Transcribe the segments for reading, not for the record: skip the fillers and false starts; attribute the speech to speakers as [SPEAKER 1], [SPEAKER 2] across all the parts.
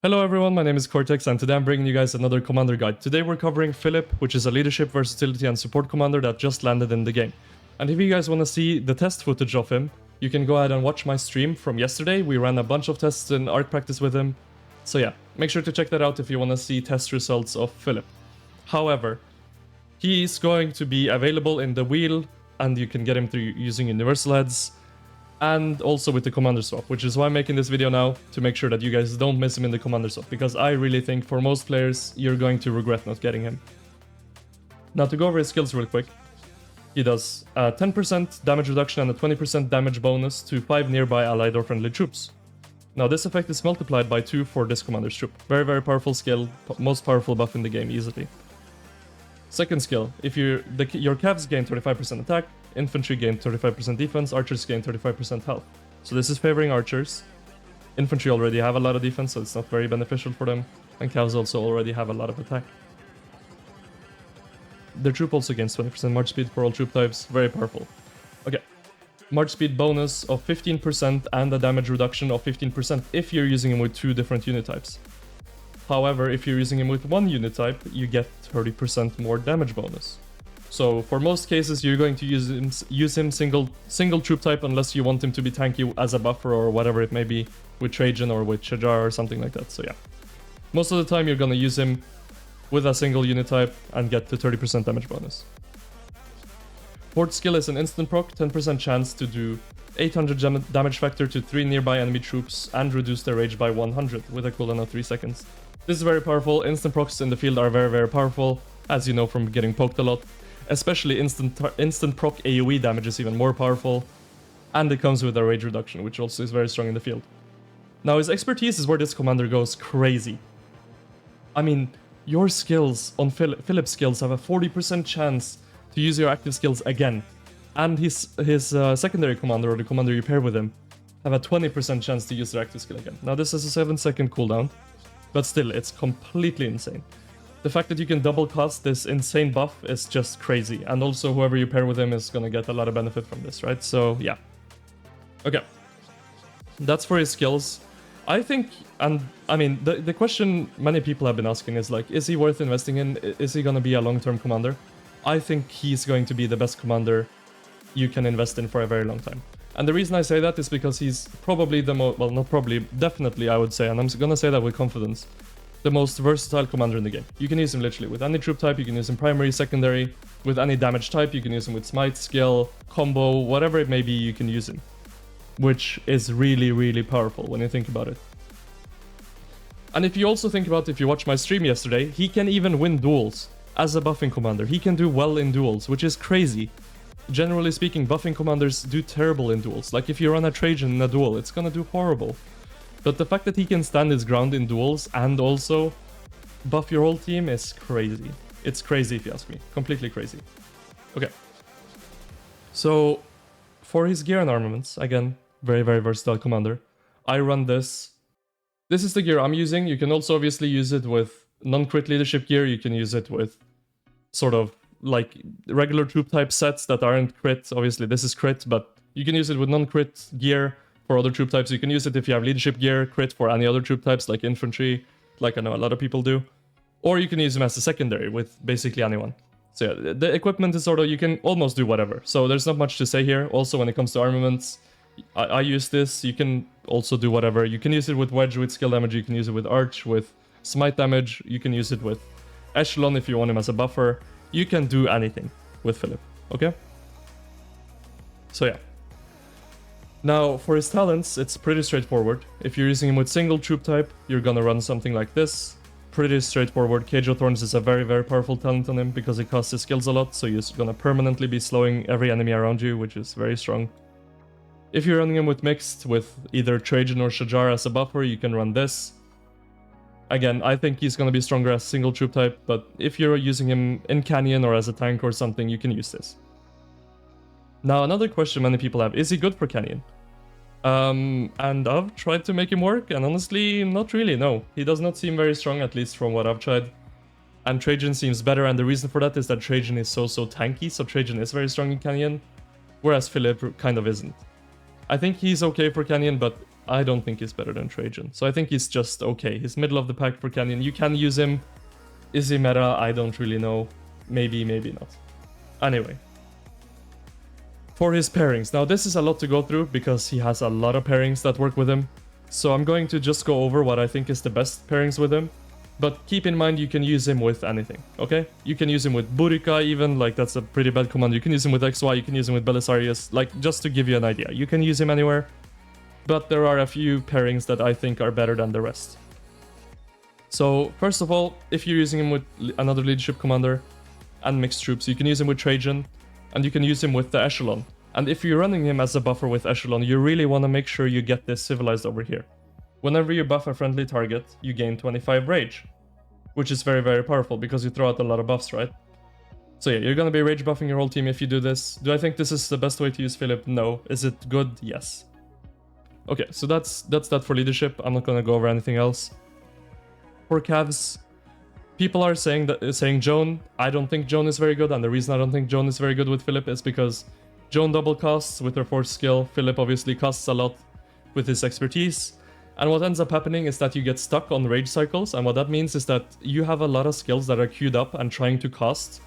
[SPEAKER 1] Hello everyone, my name is Cortex and today I'm bringing you guys another commander guide. Today we're covering Phillip, which is a leadership, versatility and support commander that just landed in the game. And if you guys want to see the test footage of him, you can go ahead and watch my stream from yesterday. We ran a bunch of tests in ARC practice with him. So yeah, make sure to check that out if you want to see test results of Phillip. However, he's going to be available in the wheel and you can get him through using universal heads. And also with the commander swap, which is why I'm making this video now, to make sure that you guys don't miss him in the commander swap, because I really think for most players, you're going to regret not getting him. Now to go over his skills real quick, he does a 10% damage reduction and a 20% damage bonus to 5 nearby allied or friendly troops. Now this effect is multiplied by 2 for this commander's troop. Very, very powerful skill, most powerful buff in the game easily. Second skill, if your cavs gain 35% attack, infantry gain 35% defense, archers gain 35% health. So this is favoring archers. Infantry already have a lot of defense, so it's not very beneficial for them. And cavs also already have a lot of attack. Their troop also gains 20% march speed for all troop types, very powerful. Okay, march speed bonus of 15% and a damage reduction of 15% if you're using him with 2 different unit types. However, if you're using him with 1 unit type, you get 30% more damage bonus. So for most cases, you're going to use him single troop type unless you want him to be tanky as a buffer or whatever it may be with Trajan or with Shajar or something like that. So yeah, most of the time you're going to use him with a single unit type and get the 30% damage bonus. Fourth skill is an instant proc, 10% chance to do 800 damage factor to 3 nearby enemy troops and reduce their rage by 100 with a cooldown of 3 seconds. This is very powerful. Instant procs in the field are very, very powerful, as you know from getting poked a lot. Especially instant proc AoE damage is even more powerful, and it comes with a rage reduction, which also is very strong in the field. Now his expertise is where this commander goes crazy. I mean, your skills on Phillip's skills have a 40% chance to use your active skills again, and his secondary commander or the commander you pair with him have a 20% chance to use their active skill again. Now this is a 7-second cooldown, but still, it's completely insane. The fact that you can double cast this insane buff is just crazy, and also whoever you pair with him is gonna get a lot of benefit from this, right? So yeah. Okay. That's for his skills. I think, and I mean, the question many people have been asking is like, is he worth investing in? Is he gonna be a long-term commander? I think he's going to be the best commander you can invest in for a very long time. And the reason I say that is because he's probably the most, well, not probably, definitely I would say, and I'm gonna say that with confidence, the most versatile commander in the game. You can use him literally with any troop type, you can use him primary, secondary, with any damage type, you can use him with smite, skill, combo, whatever it may be, you can use him. Which is really, really powerful when you think about it. And if you also think about, if you watched my stream yesterday, he can even win duels as a buffing commander. He can do well in duels, which is crazy. Generally speaking, buffing commanders do terrible in duels. Like if you run a Trajan in a duel, it's gonna do horrible. But the fact that he can stand his ground in duels and also buff your whole team is crazy. It's crazy if you ask me. Completely crazy. Okay. So, for his gear and armaments, again, very, very versatile commander. I run this. This is the gear I'm using. You can also obviously use it with non-crit leadership gear. You can use it with sort of like regular troop type sets that aren't crit. Obviously, this is crit, but you can use it with non-crit gear. For other troop types, you can use it if you have leadership gear, crit for any other troop types like infantry, like I know a lot of people do. Or you can use them as a secondary with basically anyone. So yeah, the equipment is sort of, you can almost do whatever. So there's not much to say here. Also when it comes to armaments, I use this, you can also do whatever. You can use it with wedge, with skill damage, you can use it with arch, with smite damage, you can use it with echelon if you want him as a buffer. You can do anything with Phillip, okay? So yeah. Now, for his talents, it's pretty straightforward. If you're using him with single troop type, you're gonna run something like this. Pretty straightforward. Cage of Thorns is a very, very powerful talent on him because it costs his skills a lot, so you're gonna permanently be slowing every enemy around you, which is very strong. If you're running him with mixed, with either Trajan or Shajar as a buffer, you can run this. Again, I think he's gonna be stronger as single troop type, but if you're using him in Canyon or as a tank or something, you can use this. Now, another question many people have, is he good for Canyon? And I've tried to make him work, and honestly, not really, no. He does not seem very strong, at least from what I've tried. And Trajan seems better, and the reason for that is that Trajan is so tanky, so Trajan is very strong in Canyon, whereas Phillip kind of isn't. I think he's okay for Canyon, but I don't think he's better than Trajan. So I think he's just okay. He's middle of the pack for Canyon. You can use him. Is he meta? I don't really know. Maybe, maybe not. Anyway. For his pairings. Now this is a lot to go through because he has a lot of pairings that work with him. So I'm going to just go over what I think is the best pairings with him. But keep in mind you can use him with anything, okay? You can use him with Burika even, like that's a pretty bad command. You can use him with XY, you can use him with Belisarius, like just to give you an idea. You can use him anywhere, but there are a few pairings that I think are better than the rest. So first of all, if you're using him with another leadership commander and mixed troops, you can use him with Trajan, and you can use him with the Echelon. And if you're running him as a buffer with Echelon, you really want to make sure you get this civilized over here. Whenever you buff a friendly target, you gain 25 rage, which is very, very powerful because you throw out a lot of buffs, right? So yeah, you're gonna be rage buffing your whole team if you do this. Do I think this is the best way to use Phillip? No. Is it good? Yes. Okay, so that's that for leadership. I'm not gonna go over anything else. For Cavs, people are saying Joan. I don't think Joan is very good, and the reason I don't think Joan is very good with Phillip is because Joan double costs with her force skill. Phillip obviously costs a lot with his expertise. And what ends up happening is that you get stuck on rage cycles, and what that means is that you have a lot of skills that are queued up and trying to cast,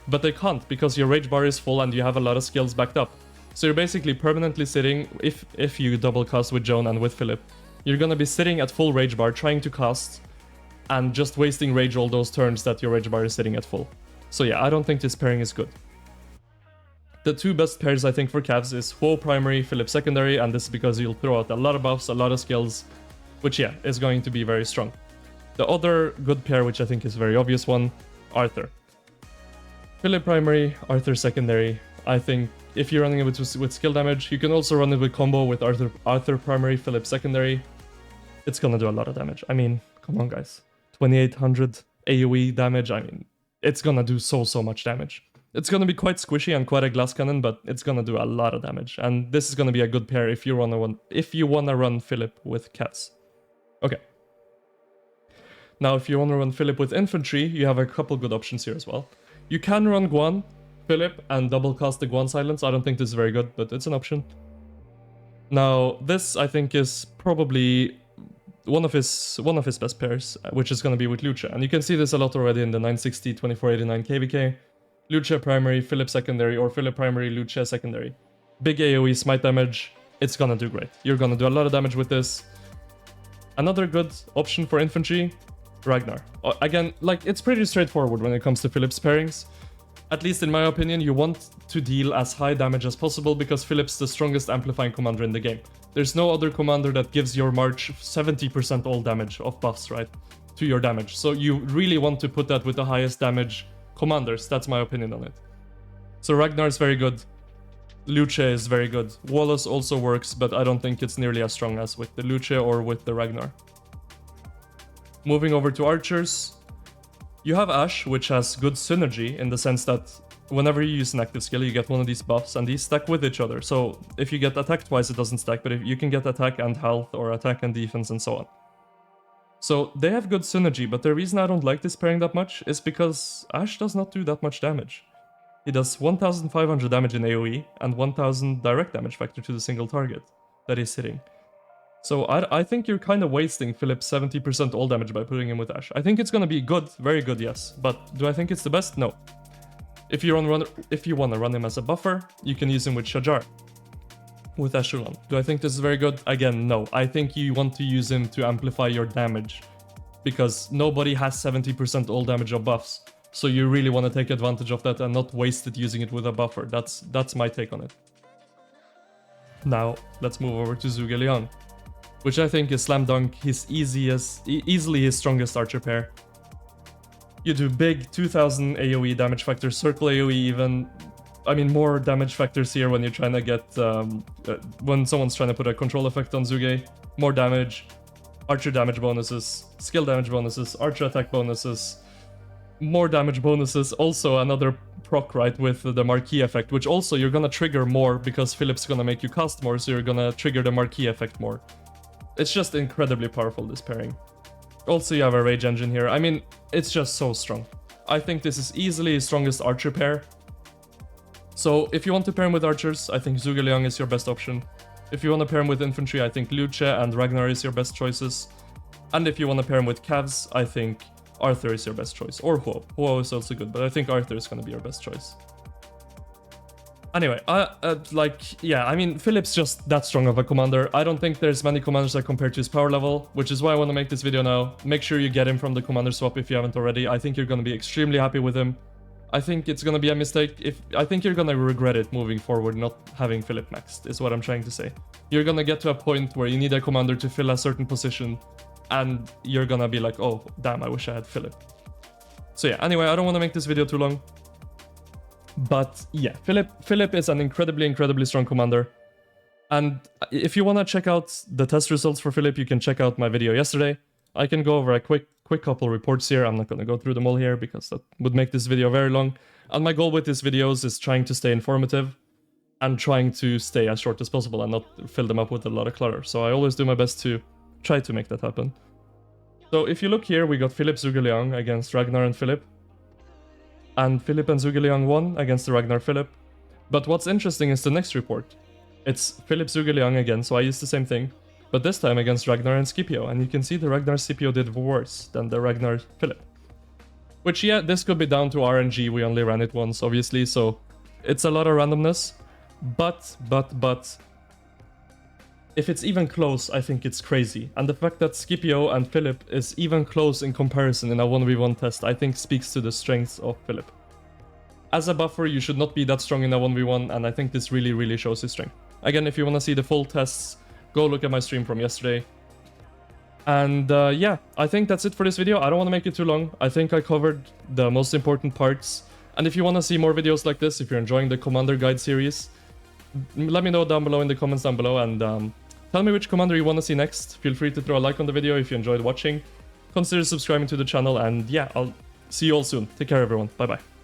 [SPEAKER 1] but they can't because your rage bar is full and you have a lot of skills backed up. So you're basically permanently sitting, if you double cast with Joan and with Phillip, you're gonna be sitting at full rage bar trying to cast and just wasting rage all those turns that your rage bar is sitting at full. So yeah, I don't think this pairing is good. The two best pairs I think for Cavs is Huo primary, Phillip secondary, and this is because you'll throw out a lot of buffs, a lot of skills, which yeah, is going to be very strong. The other good pair, which I think is a very obvious one, Arthur. Phillip primary, Arthur secondary. I think if you're running it with skill damage, you can also run it with combo with Arthur primary, Phillip secondary. It's gonna do a lot of damage. I mean, come on guys. 2800 AoE damage, I mean, it's gonna do so much damage. It's gonna be quite squishy and quite a glass cannon, but it's gonna do a lot of damage. And this is gonna be a good pair if you wanna run Phillip with Cats. Okay. Now, if you wanna run Phillip with infantry, you have a couple good options here as well. You can run Guan, Phillip, and double cast the Guan silence. I don't think this is very good, but it's an option. Now, this I think is probably one of his best pairs, which is gonna be with Lucha. And you can see this a lot already in the 960, 2489 KVK. Lucha primary, Phillip secondary, or Phillip primary, Lucha secondary. Big AoE smite damage, it's gonna do great. You're gonna do a lot of damage with this. Another good option for infantry, Ragnar. Again, like, it's pretty straightforward when it comes to Phillip's pairings. At least in my opinion, you want to deal as high damage as possible because Phillip's the strongest amplifying commander in the game. There's no other commander that gives your march 70% all damage of buffs, right, to your damage. So you really want to put that with the highest damage commanders. That's my opinion on it. So Ragnar is very good. Lucha is very good. Wallace also works, but I don't think it's nearly as strong as with the Lucha or with the Ragnar. Moving over to archers, you have Ashe, which has good synergy in the sense that whenever you use an active skill, you get one of these buffs, and these stack with each other. So if you get attack twice, it doesn't stack, but if you can get attack and health, or attack and defense, and so on. So they have good synergy, but the reason I don't like this pairing that much is because Ashe does not do that much damage. He does 1500 damage in AoE, and 1000 direct damage factor to the single target that he's hitting. So I think you're kind of wasting Phillip's 70% all damage by putting him with Ashe. I think it's gonna be good, very good, yes. But do I think it's the best? No. If you want to run him as a buffer, you can use him with Shajar, with Echelon. Do I think this is very good? Again, no. I think you want to use him to amplify your damage, because nobody has 70% all damage of buffs. So you really want to take advantage of that and not waste it using it with a buffer. That's my take on it. Now, let's move over to Zhuge Liang, which I think is slam dunk easily his strongest archer pair. You do big 2000 AoE damage factor, circle AoE even. I mean, more damage factors here when you're trying to get, when someone's trying to put a control effect on Zhuge. More damage, archer damage bonuses, skill damage bonuses, archer attack bonuses, more damage bonuses. Also another proc, right, with the marquee effect, which also you're gonna trigger more because Phillip's gonna make you cast more, so you're gonna trigger the marquee effect more. It's just incredibly powerful, this pairing. Also, you have a rage engine here. I mean, it's just so strong. I think this is easily his strongest archer pair. So if you want to pair him with archers, I think Zhuge Liang is your best option. If you want to pair him with infantry, I think Luce and Ragnar is your best choices. And if you want to pair him with Cavs, I think Arthur is your best choice. Or Huo. Huo is also good, but I think Arthur is going to be your best choice. Anyway, yeah, I mean, Philip's just that strong of a commander. I don't think there's many commanders that compare to his power level, which is why I want to make this video now. Make sure you get him from the commander swap if you haven't already. I think you're going to be extremely happy with him. I think it's going to be a mistake. I think you're going to regret it moving forward, not having Philip maxed, is what I'm trying to say. You're going to get to a point where you need a commander to fill a certain position, and you're going to be like, oh, damn, I wish I had Philip. So yeah, anyway, I don't want to make this video too long. But yeah, Philip is an incredibly strong commander. And if you want to check out the test results for Philip, you can check out my video yesterday. I can go over a quick couple reports here. I'm not going to go through them all here because that would make this video very long. And my goal with these videos is trying to stay informative and trying to stay as short as possible and not fill them up with a lot of clutter. So I always do my best to try to make that happen. So if you look here, we got Philip Zhuge against Ragnar and Philip. And Philip and Zhuge won against the Ragnar Philip. But what's interesting is the next report. It's Philip Zhuge again, so I used the same thing. But this time against Ragnar and Scipio. And you can see the Ragnar Scipio did worse than the Ragnar Philip. Which, yeah, this could be down to RNG. We only ran it once, obviously, so it's a lot of randomness. But, if it's even close, I think it's crazy. And the fact that Scipio and Philip is even close in comparison in a 1v1 test, I think speaks to the strengths of Philip. As a buffer, you should not be that strong in a 1v1, and I think this really shows his strength. Again, if you want to see the full tests, go look at my stream from yesterday. And yeah, I think that's it for this video. I don't want to make it too long. I think I covered the most important parts. And if you want to see more videos like this, if you're enjoying the Commander Guide series, let me know down below in the comments down below, and tell me which commander you want to see next. Feel free to throw a like on the video if you enjoyed watching. Consider subscribing to the channel, and yeah, I'll see you all soon. Take care, everyone. Bye-bye.